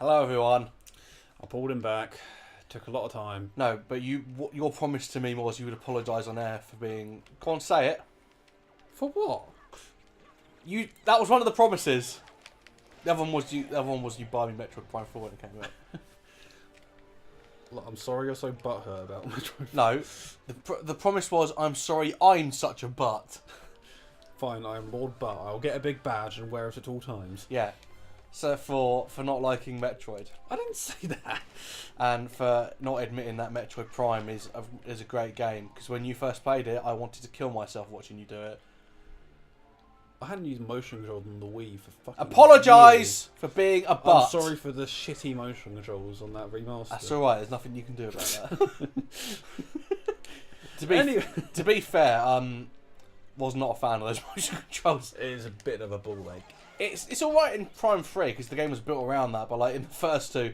Hello, everyone. I pulled him back. Took a lot of time. No, but your promise to me was you would apologise on air for being. Go on, say it. For what? That was one of the promises. The other one was you. The other one was you buy me Metroid Prime 4 when it came out. Look, I'm sorry you're so butthurt about Metroid. No, the promise was I'm sorry I'm such a butt. Fine, I'm Lord Butt. I'll get a big badge and wear it at all times. Yeah. So for not liking Metroid. I didn't say that. And for not admitting that Metroid Prime is a great game, because when you first played it, I wanted to kill myself watching you do it. I hadn't used motion controls on the Wii for fucking Apologise years. for being a butt. I'm sorry for the shitty motion controls on that remaster. That's alright, there's nothing you can do about that. To be fair, was not a fan of those motion controls. It is a bit of a ball ache. It's alright in Prime 3 because the game was built around that, but like in the first two,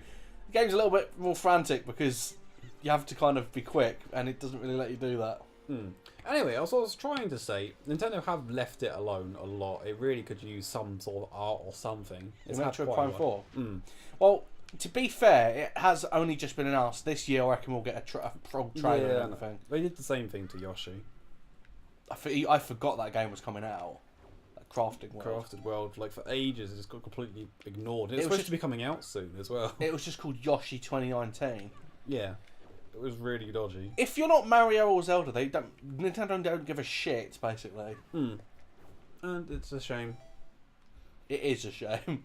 the game's a little bit more frantic because you have to kind of be quick and it doesn't really let you do that. Anyway, I was trying to say, Nintendo have left it alone a lot. It really could use some sort of art or something. It's Metroid Prime 4. Mm. Well, to be fair, it has only just been announced. This year, I reckon we'll get a frog trailer and everything. They did the same thing to Yoshi. I forgot that game was coming out. That Crafting World. Crafted World, like for ages, it just got completely ignored. It's supposed to be coming out soon as well. It was just called Yoshi 2019. Yeah. It was really dodgy. If you're not Mario or Zelda, Nintendo don't give a shit, basically. And it's a shame. It is a shame.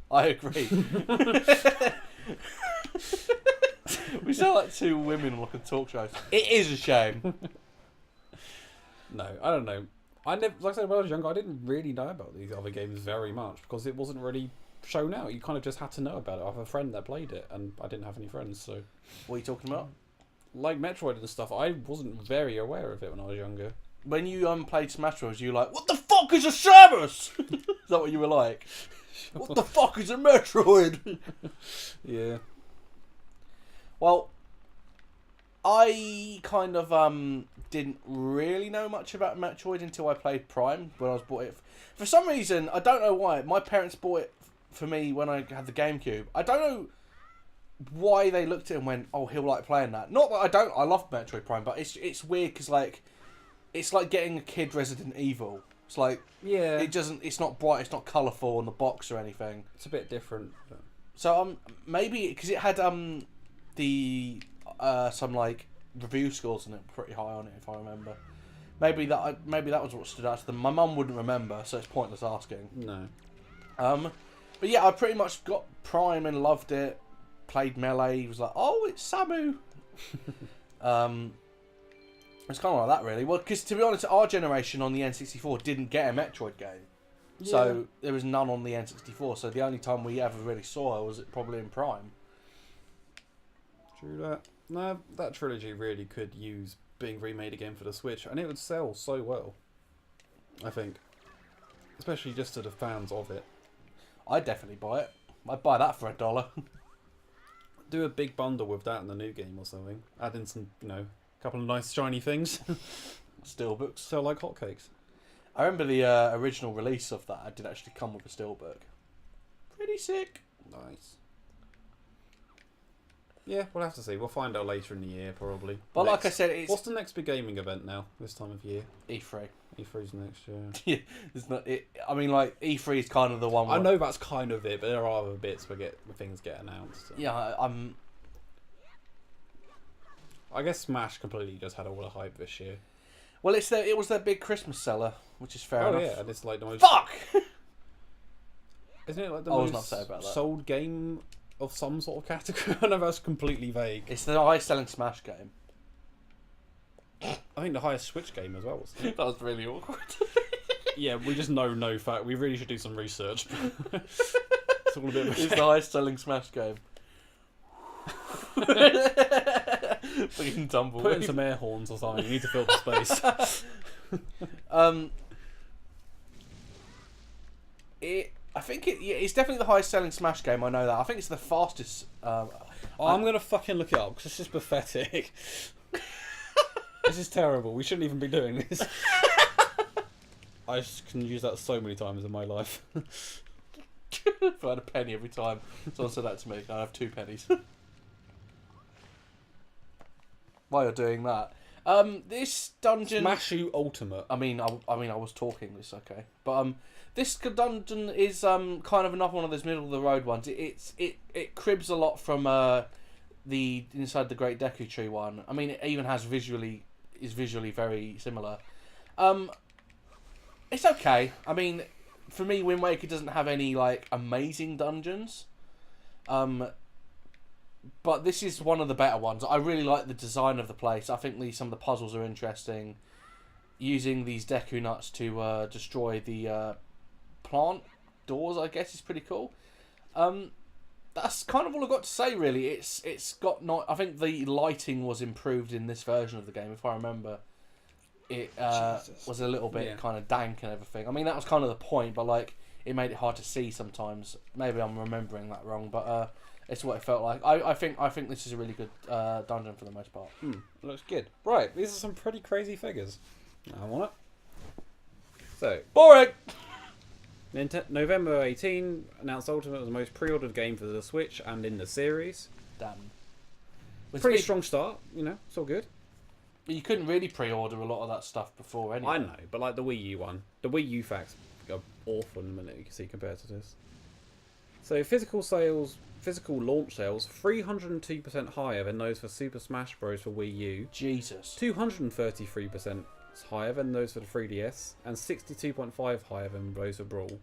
I agree. We sound like two women on like a talk show. It is a shame. No, I don't know. I never, like I said, when I was younger, I didn't really know about these other games very much because it wasn't really shown out. You kind of just had to know about it. I have a friend that played it, and I didn't have any friends, so. What are you talking about? Like Metroid and stuff, I wasn't very aware of it when I was younger. When you played Smash Bros, you were like, what the fuck is a Samus? Is that what you were like? What the fuck is a Metroid? Yeah. Well, I kind of didn't really know much about Metroid until I played Prime when I was bought it. For some reason, I don't know why, my parents bought it for me when I had the GameCube. I don't know why they looked at it and went, oh, he'll like playing that. Not that I don't, I love Metroid Prime, but it's weird because like, it's like getting a kid Resident Evil. It's like, yeah, it's not bright, it's not colourful on the box or anything. It's a bit different. But... So maybe because it had some like review scores in it pretty high on it if I remember. Maybe that was what stood out to them. My mum wouldn't remember, so it's pointless asking. No. But yeah, I pretty much got Prime and loved it. Played Melee, was like, oh, it's Samu. It's kind of like that, really. Well, because to be honest, our generation on the N64 didn't get a Metroid game, so there was none on the N64. So the only time we ever really saw her was probably in Prime. True that. No, that trilogy really could use being remade again for the Switch, and it would sell so well. I think, especially just to the fans of it. I'd definitely buy it. I'd buy that for $1. Do a big bundle with that and the new game or something. Add in some, couple of nice shiny things. Steelbooks. Sell like hotcakes. I remember the original release of that. It did actually come with a steelbook. Pretty sick. Nice. Yeah, we'll have to see. We'll find out later in the year, probably. But like I said, what's the next big gaming event now, this time of year? E3. E3's next year. Yeah, it's not. I mean, like E3 is kind of the one. I know that's kind of it, but there are other bits where things get announced. So. Yeah, I guess Smash completely just had all the hype this year. Well, it was their big Christmas seller, which is fair enough. Oh yeah, and it's like the most. Fuck. Isn't it like the I was most not upset about that. Sold game of some sort of category? I know that's completely vague. It's the highest selling Smash game. I think the highest Switch game as well. Wasn't it? That was really awkward. Yeah, we just know no fact. We really should do some research. It's all a bit of a It's the highest selling Smash game. Fucking tumbleweed. Put in some air horns or something. You need to fill the space. I think it's definitely the highest selling Smash game. I know that. I think it's the fastest. I'm gonna fucking look it up because it's just pathetic. This is terrible. We shouldn't even be doing this. I just can use that so many times in my life. If I had a penny every time someone said that to me, I'd have 2 pennies. While you're doing that, this dungeon. Smash You Ultimate. I mean, I was talking. It's okay, but this dungeon is kind of another one of those middle of the road ones. It cribs a lot from the Inside the Great Deku Tree one. I mean, it even is visually very similar. It's okay. I mean, for me, Wind Waker doesn't have any like amazing dungeons. But this is one of the better ones. I really like the design of the place. I think some of the puzzles are interesting. Using these Deku nuts to destroy the plant doors, I guess, is pretty cool. That's kind of all I've got to say, really. It's got not. I think the lighting was improved in this version of the game, if I remember. It was a little bit kind of dank and everything. I mean, that was kind of the point, but like it made it hard to see sometimes. Maybe I'm remembering that wrong, but it's what it felt like. I think this is a really good dungeon for the most part. Looks good. Right, these are some pretty crazy figures. I want it. So, Boring! November 18 announced Ultimate was the most pre-ordered game for the Switch and in the series. Damn. Pretty strong start, it's all good. You couldn't really pre-order a lot of that stuff before anyway. I know, but like the Wii U one. The Wii U facts are awful in a minute, you can see, compared to this. So physical launch sales, 302% higher than those for Super Smash Bros. For Wii U. Jesus. 233% higher than those for the 3DS, and 62.5% higher than those for Brawl.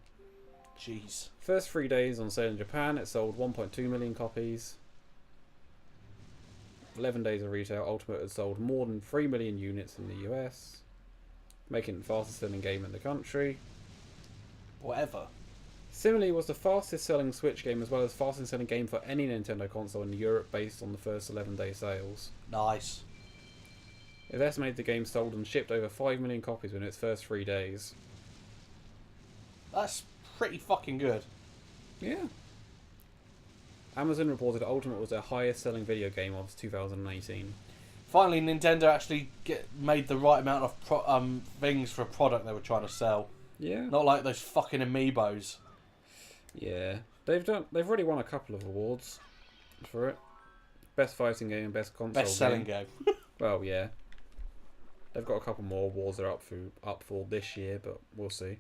Jeez. First 3 days on sale in Japan, it sold 1.2 million copies. 11 days of retail, Ultimate has sold more than 3 million units in the US, making it the fastest selling game in the country. Whatever. Similarly, was the fastest selling Switch game as well as fastest selling game for any Nintendo console in Europe based on the first 11-day sales. Nice. It's estimated the game sold and shipped over 5 million copies within its first 3 days. That's pretty fucking good. Yeah. Amazon reported Ultimate was their highest selling video game of 2018. Finally, Nintendo actually made the right amount of things for a product they were trying to sell. Yeah. Not like those fucking amiibos. Yeah. They've already won a couple of awards for it. Best fighting game and best console Best selling game. Well, yeah. They've got a couple more awards they're up for this year, but we'll see.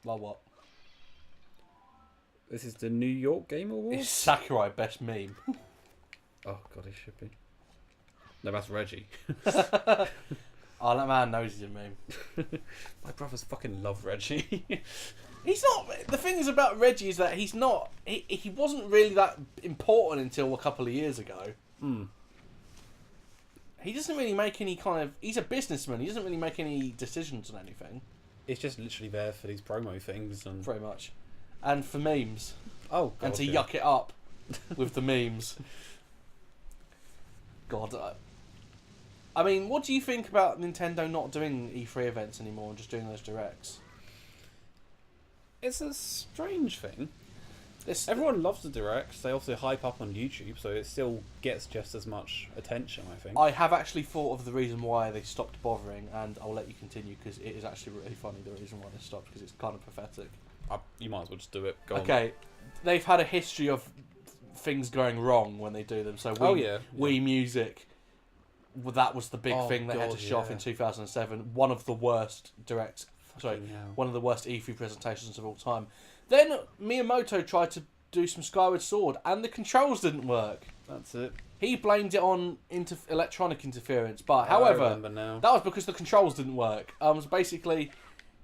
Like what? This is the New York Game Awards? It's Sakurai best meme. Oh, God, it should be. No, that's Reggie. Oh, that man knows he's a meme. My brothers fucking love Reggie. He's not. The thing is about Reggie is that he's not. He wasn't really that important until a couple of years ago. He doesn't really make any kind of. He's a businessman. He doesn't really make any decisions on anything. It's just literally there for these promo things and Pretty much. And for memes. oh, God, And to yeah. yuck it up with the memes. God. I mean, what do you think about Nintendo not doing E3 events anymore and just doing those directs? It's a strange thing. Everyone loves the directs. They also hype up on YouTube, so it still gets just as much attention, I think. I have actually thought of the reason why they stopped bothering, and I'll let you continue because it is actually really funny the reason why they stopped, because it's kind of pathetic. You might as well just do it. Go on. Okay, they've had a history of things going wrong when they do them. So Wii Music, that was the big thing they had to show off in 2007. One of the worst directs. One of the worst E3 presentations of all time. Then Miyamoto tried to do some Skyward Sword, and the controls didn't work. That's it. He blamed it on electronic interference, but however, that was because the controls didn't work. So basically,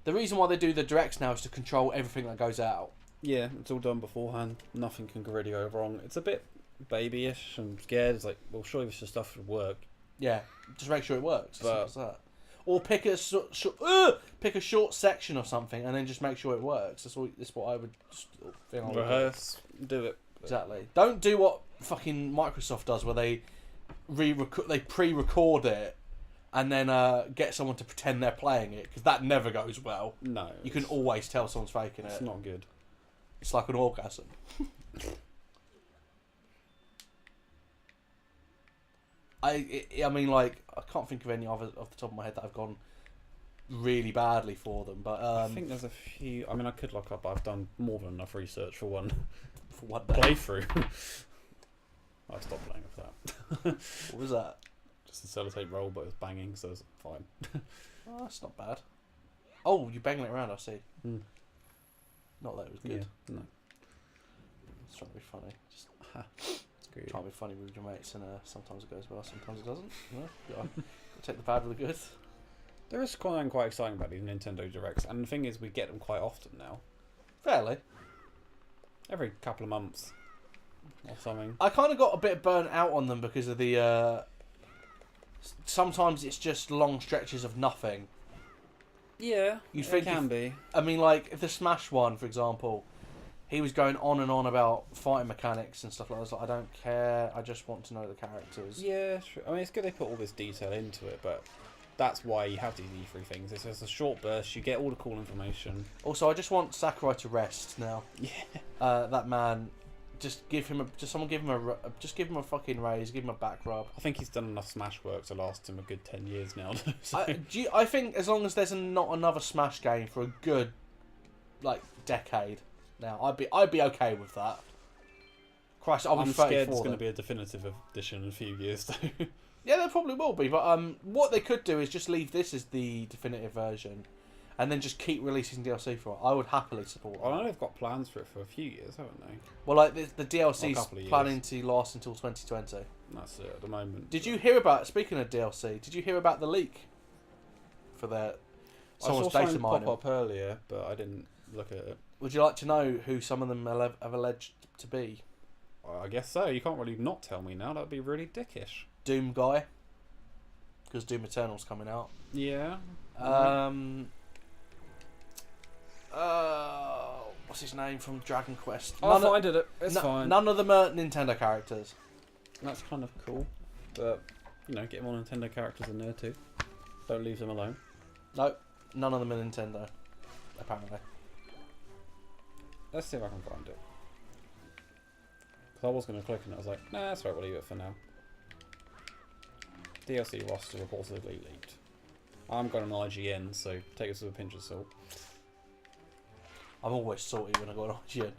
the reason why they do the directs now is to control everything that goes out. Yeah, it's all done beforehand. Nothing can really go wrong. It's a bit babyish and scared. It's like, well, surely this stuff should work. Yeah, just make sure it works. Simple as that. Or pick a short section or something, and then just make sure it works. That's what I would think. I would Rehearse, do it. Exactly. Don't do what fucking Microsoft does, where they pre-record it, and then get someone to pretend they're playing it, because that never goes well. No, you can always tell someone's faking it. It's not good. It's like an orgasm. I mean, like, I can't think of any others off the top of my head that have gone really badly for them. But I think there's a few. I mean, I could look up. But I've done more than enough research for one for one day. playthrough. I stopped playing with that. What was that? Just a sellotape roll, but it was banging, so it's fine. Oh, that's not bad. Oh, you're banging it around. I see. Mm. Not that it was good. Yeah, no. It's trying to be funny. Just It's great. trying to be funny with your mates, and sometimes it goes well, sometimes it doesn't. You know? Gotta take the bad with the good. There is something quite exciting about these Nintendo Directs, and the thing is, we get them quite often now. Fairly. Every couple of months or something. I kind of got a bit burnt out on them because of the. Sometimes it's just long stretches of nothing. Yeah, You it think can if- be. I mean, like if the Smash one, for example, he was going on and on about fighting mechanics and stuff like that. I was like, I don't care. I just want to know the characters. Yeah, true. I mean, it's good they put all this detail into it, but that's why you have these E3 things. It's just a short burst. You get all the cool information. Also, I just want Sakurai to rest now. Yeah. That man, just give him a fucking raise, give him a back rub. I think he's done enough Smash work to last him a good 10 years now. So. I think as long as there's not another Smash game for a good, like, decade now, I'd be okay with that. Christ, I'm scared it's going going to be a definitive edition in a few years, though. Yeah, there probably will be, but what they could do is just leave this as the definitive version, and then just keep releasing DLC for it. I would happily support I that. know they've got plans for it for a few years, haven't they? Well, like the A DLC's couple of years. planning to last until 2020. That's it at the moment. Did you hear about? Speaking of DLC, did you hear about the leak for their I someone's saw data something mining? pop up earlier, but I didn't look at it. Would you like to know who some of them have alleged to be? Well, I guess so. You can't really not tell me now. That'd be really dickish. Doom guy, because Doom Eternal's coming out. Yeah. What's his name from Dragon Quest? I'll find it. It's fine. None of them are Nintendo characters. That's kind of cool. But, you know, get more Nintendo characters in there too. Don't leave them alone. Nope, none of them are Nintendo, apparently. Let's see if I can find it. Because I was going to click and I was like, nah, that's right, we'll leave it for now. DLC roster reportedly leaked. I'm going on IGN, so take this with a pinch of salt. I'm always salty when I go on IGN.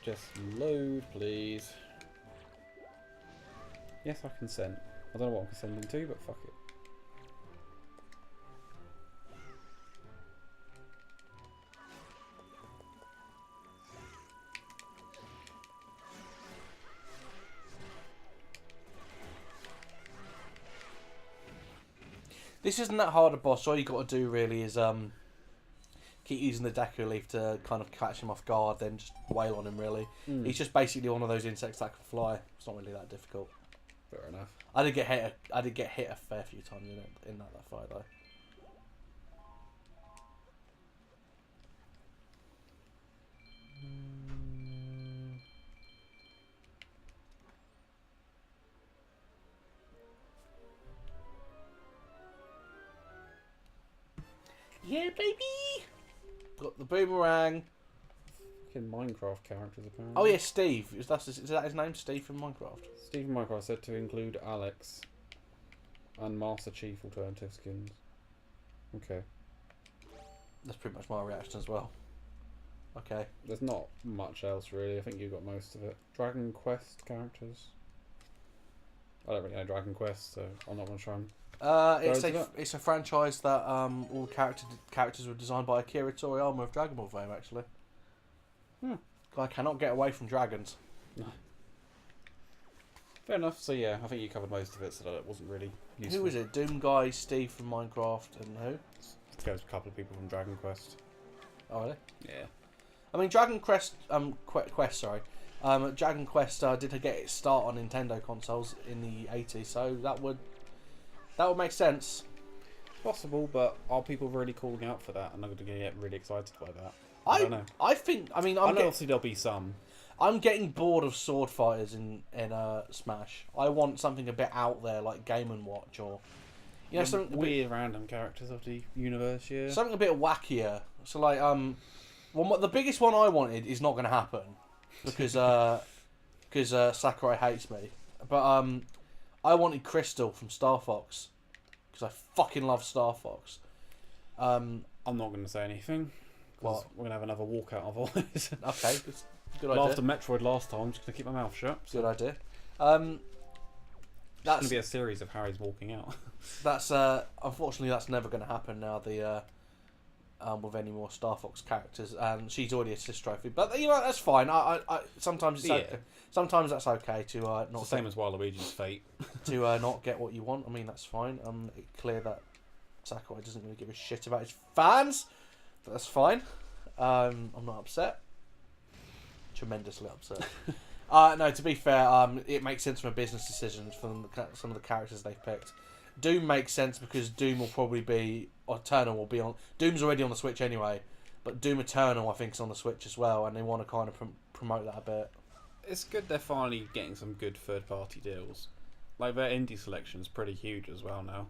Just load, please. Yes, I consent. I don't know what I'm consenting to, but fuck it. This isn't that hard a boss. All you got to do really is keep using the Deku Leaf to kind of catch him off guard, then just wail on him. Really, he's just basically one of those insects that can fly. It's not really that difficult. Fair enough. I did get hit a fair few times in that fight though. Yeah, baby! Got the boomerang. Fucking Minecraft characters, apparently. Oh, yeah, Steve. Is that his name, Steve from Minecraft? Steve from Minecraft said to include Alex and Master Chief alternative skins. Okay. That's pretty much my reaction as well. Okay. There's not much else, really. I think you got most of it. Dragon Quest characters. I don't really know Dragon Quest, so I'm not going to try and... It's a franchise that all characters were designed by Akira Toriyama of Dragon Ball fame, actually. I cannot get away from dragons. No. Fair enough. So yeah, I think you covered most of it, so that it wasn't really useful. Who was it? Doom Guy, Steve from Minecraft, and who? There's a couple of people from Dragon Quest. Oh, really? Yeah. I mean, Dragon Quest, Dragon Quest did get its start on Nintendo consoles in the 80s, so that would make sense. Possible, but are people really calling out for that? I'm not going to get really excited by that. I don't know. I think. I mean, obviously there'll be some. I'm getting bored of sword fighters in Smash. I want something a bit out there, like Game and Watch, or something weird random characters of the universe. Yeah. Something a bit wackier. So like the biggest one I wanted is not going to happen because Sakurai hates me. But I wanted Crystal from Star Fox because I fucking love Star Fox. I'm not going to say anything. What? We're going to have another walkout otherwise. Okay, good idea. After Metroid last time, I'm just going to keep my mouth shut. Good idea. That's going to be a series of Harry's walking out. That's unfortunately that's never going to happen now. With any more Star Fox characters, and she's already a sis trophy. But you know that's fine. I sometimes it's okay. Sometimes that's okay to not. It's the same as Waluigi's fate. To not get what you want. I mean that's fine. It's clear that Sakurai doesn't really give a shit about his fans, but that's fine. I'm not upset. Tremendously upset. No, to be fair, it makes sense from a business decisions from some of the characters they've picked. Doom makes sense because Doom will probably be, or Eternal will be on. Doom's already on the Switch anyway, but Doom Eternal I think is on the Switch as well, and they want to kind of promote that a bit. It's good they're finally getting some good third-party deals. Like their indie selection's pretty huge as well now.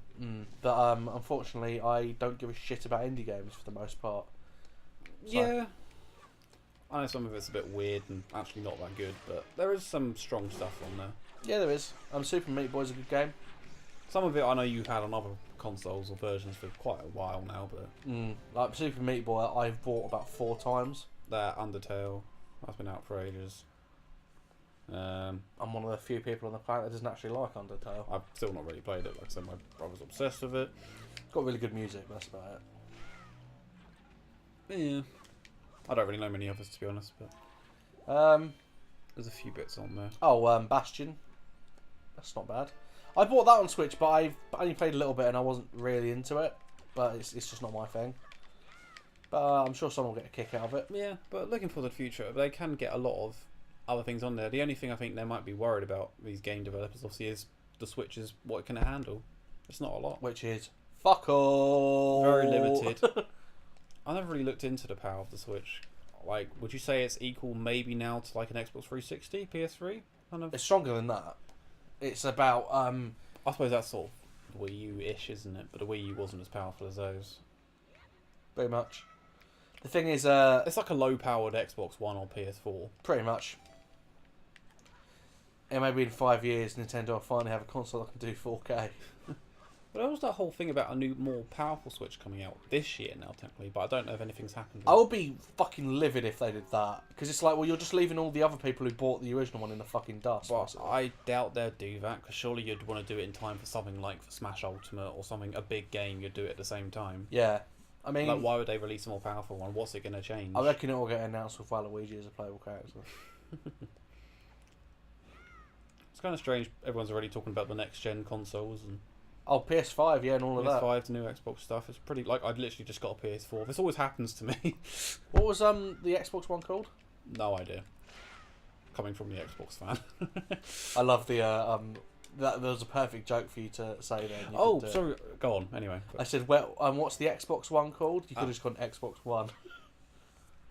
But unfortunately, I don't give a shit about indie games for the most part. So. Yeah. I know some of it's a bit weird and actually not that good, but there is some strong stuff on there. Yeah, there is. Super Meat Boy's a good game. Some of it I know you've had on other consoles or versions for quite a while now, but... Like Super Meat Boy, I've bought about 4 times. That Undertale, that's been out for ages. I'm one of the few people on the planet that doesn't actually like Undertale. I've still not really played it. Like I said, my brother's obsessed with it. It's got really good music, but that's about it. Yeah. I don't really know many others, to be honest, but... there's a few bits on there. Oh, Bastion. That's not bad. I bought that on Switch, but I've only played a little bit and I wasn't really into it. But it's just not my thing. But I'm sure someone will get a kick out of it. Yeah, but looking for the future, they can get a lot of other things on there. The only thing I think they might be worried about, these game developers, obviously, is the Switch is what it can handle. It's not a lot. Which is fuck all. Very limited. I never really looked into the power of the Switch. Like, would you say it's equal maybe now to like an Xbox 360, PS3? Kind of. It's stronger than that. It's about I suppose that's sort of Wii U-ish, isn't it? But the Wii U wasn't as powerful as those. Very much. The thing is, it's like a low-powered Xbox One or PS4. Pretty much. And maybe in 5 years, Nintendo will finally have a console that can do 4K. But there was that whole thing about a new, more powerful Switch coming out this year now, technically. But I don't know if anything's happened. I would be fucking livid if they did that. Because it's like, well, you're just leaving all the other people who bought the original one in the fucking dust. But I doubt they'd do that, because surely you'd want to do it in time for something like Smash Ultimate or something, a big game, you'd do it at the same time. Yeah. I mean... Like, why would they release a more powerful one? What's it going to change? I reckon it will get announced with Waluigi as a playable character. It's kind of strange, everyone's already talking about the next-gen consoles and... Oh, PS5, yeah, and all of that. PS5 to new Xbox stuff. It's pretty... Like, I'd literally just got a PS4. This always happens to me. What was the Xbox One called? No idea. Coming from the Xbox fan. I love the... there was a perfect joke for you to say there. Oh, sorry. Go on, anyway. I said, well, what's the Xbox One called? You could have just gone Xbox One.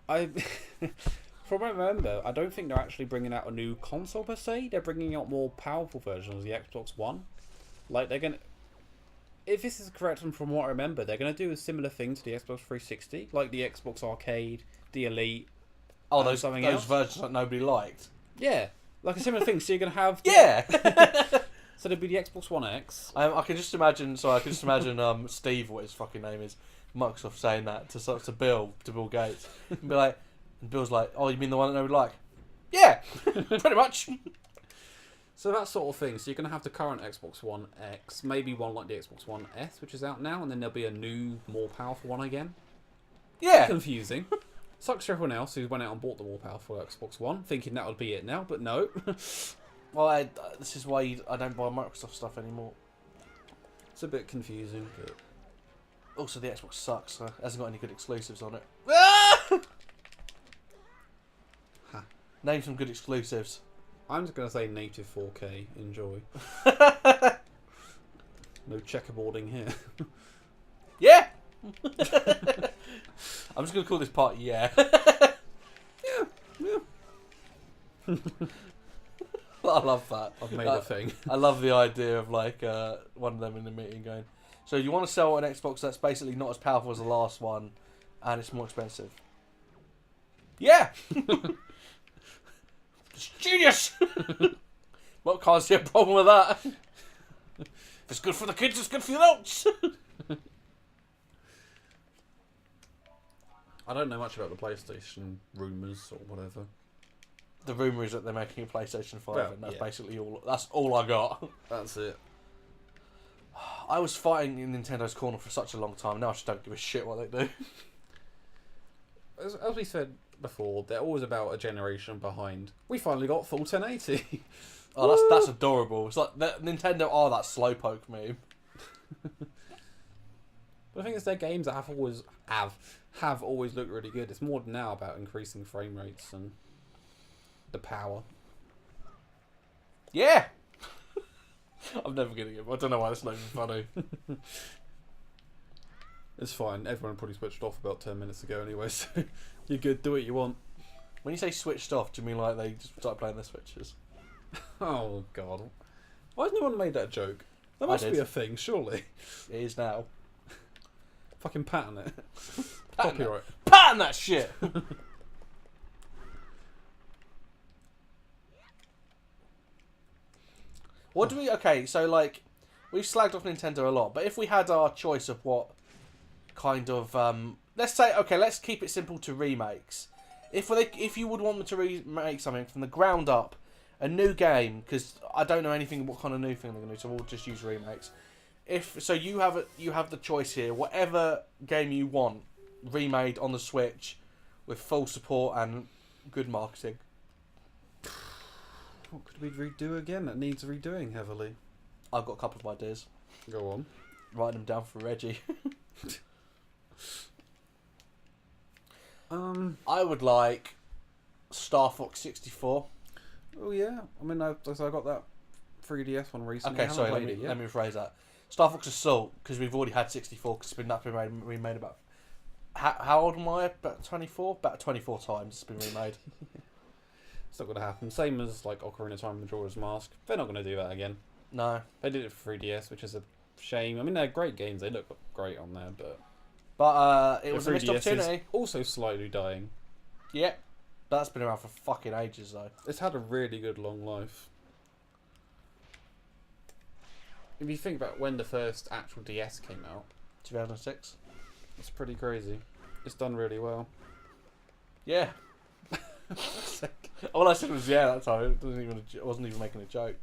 From what I remember, I don't think they're actually bringing out a new console per se. They're bringing out more powerful versions of the Xbox One. Like, they're going to... If this is correct, and from what I remember, they're going to do a similar thing to the Xbox 360, like the Xbox Arcade, the Elite. Oh, those versions that nobody liked. Yeah, like a similar thing. So you're going to have yeah. So there'd be the Xbox One X. I can just imagine. Sorry, I can just imagine Steve, what his fucking name is, Microsoft saying that to Bill Gates, and be like, and Bill's like, oh, you mean the one that nobody liked? Yeah, pretty much. So that sort of thing. So you're going to have the current Xbox One X, maybe one like the Xbox One S, which is out now, and then there'll be a new, more powerful one again. Yeah. Confusing. Sucks for everyone else who went out and bought the more powerful Xbox One, thinking that would be it now, but no. Well, this is why I don't buy Microsoft stuff anymore. It's a bit confusing, but... Also, the Xbox sucks, so it hasn't got any good exclusives on it. Name some good exclusives. I'm just going to say native 4K. Enjoy. No checkerboarding here. Yeah! I'm just going to call this part yeah. Yeah. I love that. I've made a thing. I love the idea of like one of them in the meeting going, so you want to sell an Xbox that's basically not as powerful as the last one and it's more expensive? Yeah! It's genius! What, can't see a problem with that? If it's good for the kids, it's good for the adults. I don't know much about the PlayStation rumours or whatever. The rumour is that they're making a PlayStation 5, Well, and that's yeah. basically all. That's all I got. That's it. I was fighting in Nintendo's corner for such a long time. Now I just don't give a shit what they do. As we said before, they're always about a generation behind. We finally got full 1080. Oh, that's adorable. It's like Nintendo are that slowpoke meme. But the thing is, their games have always looked really good. It's more now about increasing frame rates and the power. Yeah. I'm never getting it. I don't know why that's not even funny. It's fine. Everyone probably switched off about 10 minutes ago anyway, so you're good. Do what you want. When you say switched off, do you mean like they just started playing their Switches? Oh, God. Why has no one made that joke? That must be a thing, surely. It is now. Fucking patent it. Patent Copyright. Patent that shit! What do we... Okay, so like... We've slagged off Nintendo a lot, but if we had our choice of what kind of... let's say... Okay, let's keep it simple to remakes. If you would want them to remake something from the ground up, a new game, because I don't know anything what kind of new thing they're going to do, so we'll just use remakes. So you have the choice here. Whatever game you want, remade on the Switch, with full support and good marketing. What could we redo again that needs redoing heavily? I've got a couple of ideas. Go on. Write them down for Reggie. I would like Star Fox 64. Oh yeah. I mean, I got that 3DS one recently. Okay, sorry, let me rephrase that. Star Fox Assault, because we've already had 64, because that's been remade about... How old am I? About 24? About 24 times it's been remade. It's not going to happen. Same as like Ocarina Time and Majora's Mask. They're not going to do that again. No. They did it for 3DS, which is a shame. I mean, they're great games. They look great on there, but... It was a missed opportunity. Also slightly dying. Yep. That's been around for fucking ages, though. It's had a really good long life. If you think about when the first actual DS came out... 2006. It's pretty crazy. It's done really well. Yeah. All I said was yeah that time. I wasn't even making a joke.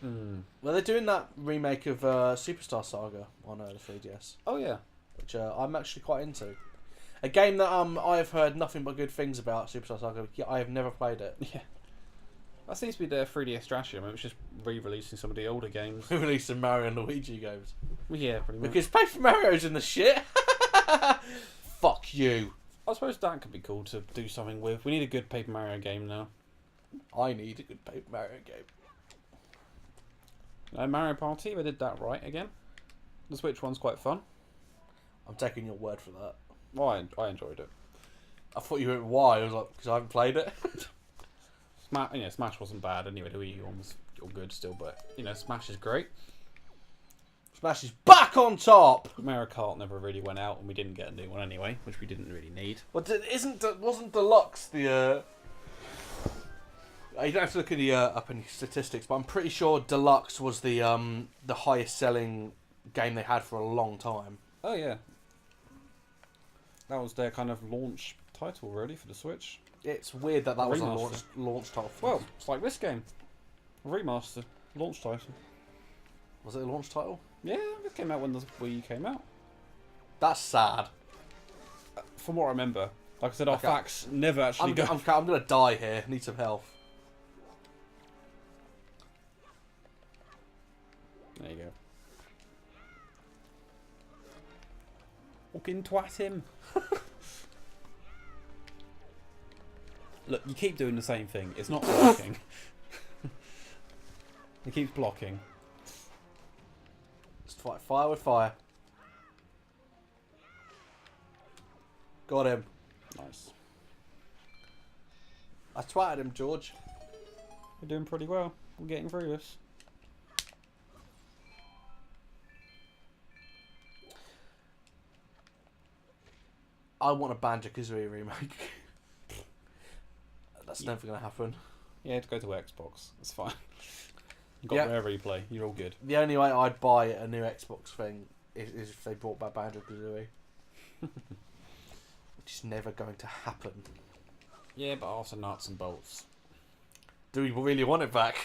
Well, they're doing that remake of Superstar Saga on the 3DS. Oh yeah. Which I'm actually quite into. A game that I have heard nothing but good things about, Superstar Saga. Yeah, I have never played it. Yeah. That seems to be their 3DS strategy. I mean, it's just re-releasing some of the older games. Releasing Mario and Luigi games. Well, yeah, pretty much. Because Paper Mario's in the shit. Fuck you. I suppose that could be cool to do something with. We need a good Paper Mario game now. I need a good Paper Mario game. Mario Party, they did that right again. The Switch one's quite fun. I'm taking your word for that. Well, I enjoyed it. I thought you went why? I was like, because I haven't played it. Smash wasn't bad anyway. The Wii U one was all good still, but Smash is great. Smash is back on top. Mario Kart never really went out, and we didn't get a new one anyway, which we didn't really need. Well, wasn't Deluxe the? You don't have to look at the up any statistics, but I'm pretty sure Deluxe was the highest selling game they had for a long time. Oh yeah, that was their kind of launch title really for the Switch. It's weird that was a launch title. Well, it's like this game, a remaster launch title. Was it a launch title? Yeah, it came out when the Wii U came out. That's sad. From what I remember, like I said, our facts never actually go. I'm gonna die here. Need some health. There you go. Fucking twat him. Look, you keep doing the same thing. It's not working. He keeps blocking. Just fight fire with fire. Got him. Nice. I twatted him, George. We're doing pretty well. We're getting through this. I want a Banjo-Kazooie remake. That's never going to happen. Yeah, to go to Xbox. It's fine. You got Yeah. wherever you play. You're all good. The only way I'd buy a new Xbox thing is if they brought back Banjo-Kazooie. Which is never going to happen. Yeah, but after nuts and bolts. Do we really want it back?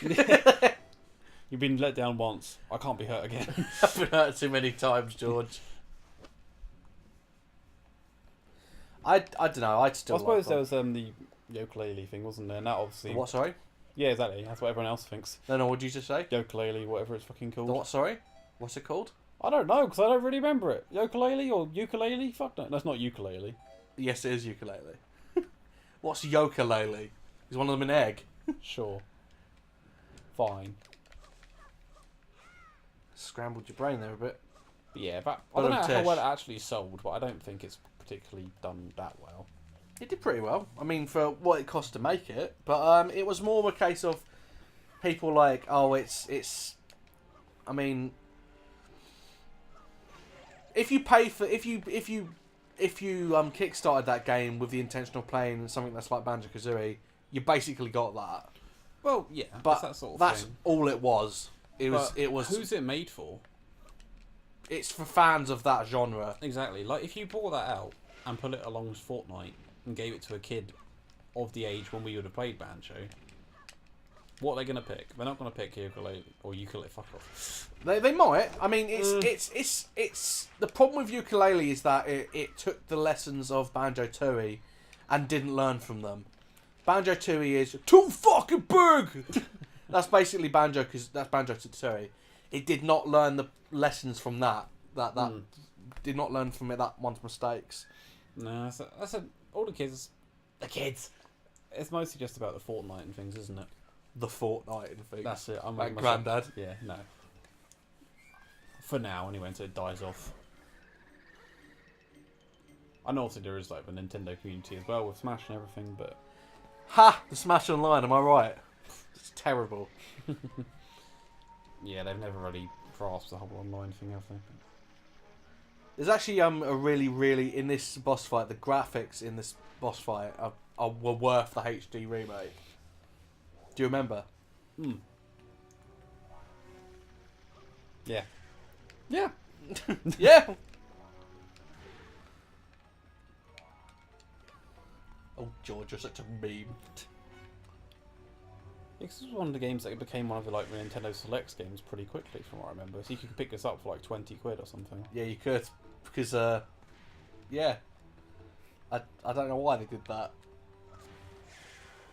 You've been let down once. I can't be hurt again. I've been hurt too many times, George. I don't know. I'd still. I suppose there like was the ukulele thing, wasn't there? And that obviously. the what? Sorry. Yeah, exactly. That's what everyone else thinks. No. What did you just say? Ukulele, whatever it's fucking called. The what? Sorry. What's it called? I don't know because I don't really remember it. Ukulele or ukulele? Fuck no, that's not ukulele. Yes, it is ukulele. What's yokalele? Is one of them an egg? Sure. Fine. Scrambled your brain there a bit. But yeah, but I don't know Tish. how well it actually sold, but I don't think it's particularly done that well. It did pretty well. I mean, for what it cost to make it, but it was more of a case of people like, oh, it's. I mean, if you pay for if you kickstarted that game with the intention of playing something that's like Banjo-Kazooie, you basically got that. Well, yeah, But it's that sort of that's thing. all it was. It was. Who's it made for? It's for fans of that genre. Exactly. Like if you brought that out and put it along with Fortnite and gave it to a kid of the age when we would have played Banjo, what are they going to pick? They're not going to pick ukulele or ukulele. Fuck off. They might. I mean, it's the problem with ukulele is that it took the lessons of Banjo-Tooie and didn't learn from them. Banjo-Tooie is too fucking big. That's basically Banjo, because that's Banjo-Tooie. It did not learn the lessons from that. Did not learn from that one's mistakes. No, that's all the kids. The kids. It's mostly just about the Fortnite and things, isn't it? The Fortnite and things. That's it. I'm like making myself- Grandad. Yeah, no. For now, anyway, until it dies off. I know obviously there is like the Nintendo community as well with Smash and everything, but Ha! The Smash Online. Am I right? It's terrible. yeah, they've never really grasped the whole online thing, have they? There's actually a really in this boss fight. The graphics in this boss fight were worth the HD remake. Do you remember? Hmm. Yeah. Yeah. Yeah. Oh, George, you're such a meme. This was one of the games that became one of the like the Nintendo Selects games pretty quickly, from what I remember. So you could pick this up for like 20 quid or something. Yeah, you could, because yeah, I don't know why they did that.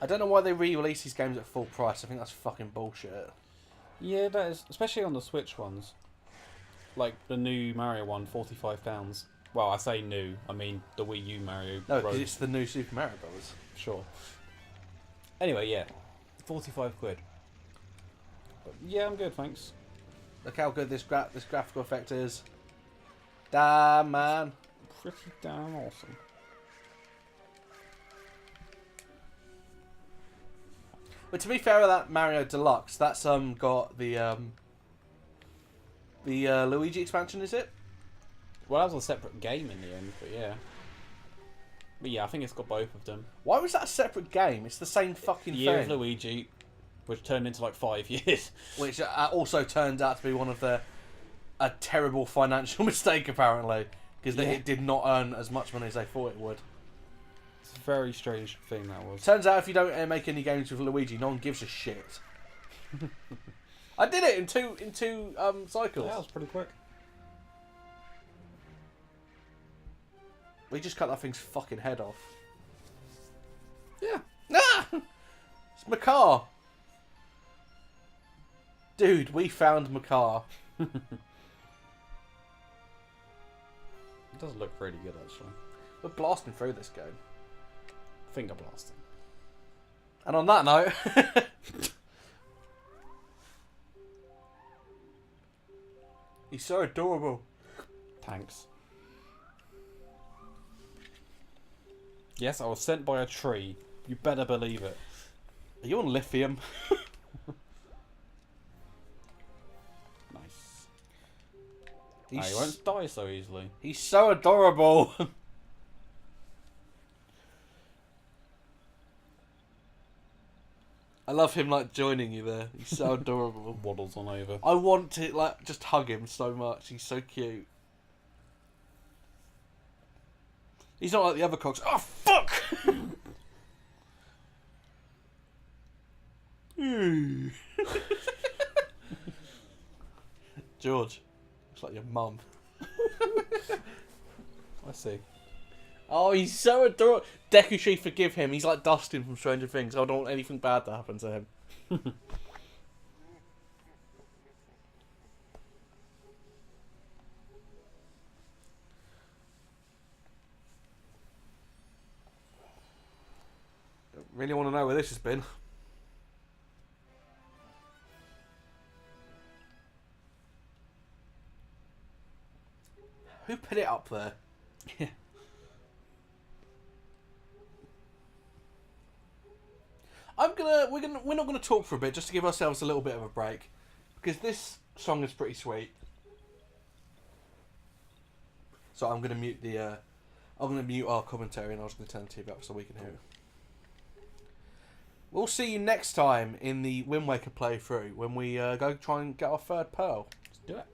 I don't know why they re-release these games at full price. I think that's fucking bullshit. Yeah, that is, especially on the Switch ones. Like the new Mario one, £45. Well, I say new, I mean the Wii U Mario. No, because it's the new Super Mario Brothers. Sure. Anyway, yeah, 45 quid. But yeah, I'm good, thanks. Look how good this graphical effect is. Damn, man. Pretty damn awesome. But to be fair with that Mario Deluxe, that's got the Luigi expansion, is it? Well, that was a separate game in the end, but yeah. But yeah, I think it's got both of them. Why was that a separate game? It's the same fucking Year thing. of Luigi, which turned into like 5 years. Which also turned out to be one of a terrible financial mistake, apparently. Because it did not earn as much money as they thought it would. It's a very strange thing that was. Turns out if you don't make any games with Luigi, no one gives a shit. I did it in two cycles. Yeah, that was pretty quick. We just cut that thing's fucking head off. Yeah. Ah! It's Makar. Dude, we found Makar. It does look pretty good, actually. We're blasting through this game. Finger blasting. And on that note... He's so adorable. Thanks. Yes, I was sent by a tree. You better believe it. Are you on lithium? Nice. He's, He won't die so easily. he's so adorable. I love him like joining you there. He's so adorable. Waddles on over. I want to like just hug him so much. He's so cute. He's not like the other cocks. Oh fuck! George, looks like your mum. I see. Oh, he's so adorable. Deku, she forgive him. He's like Dustin from Stranger Things. I don't want anything bad to happen to him. Really want to know where this has been. Who put it up there? Yeah. We're not gonna talk for a bit just to give ourselves a little bit of a break, because this song is pretty sweet. So I'm gonna mute our commentary, and I was gonna turn the TV up so we can hear it. We'll see you next time in the Wind Waker playthrough when we go try and get our third pearl. Let's do it.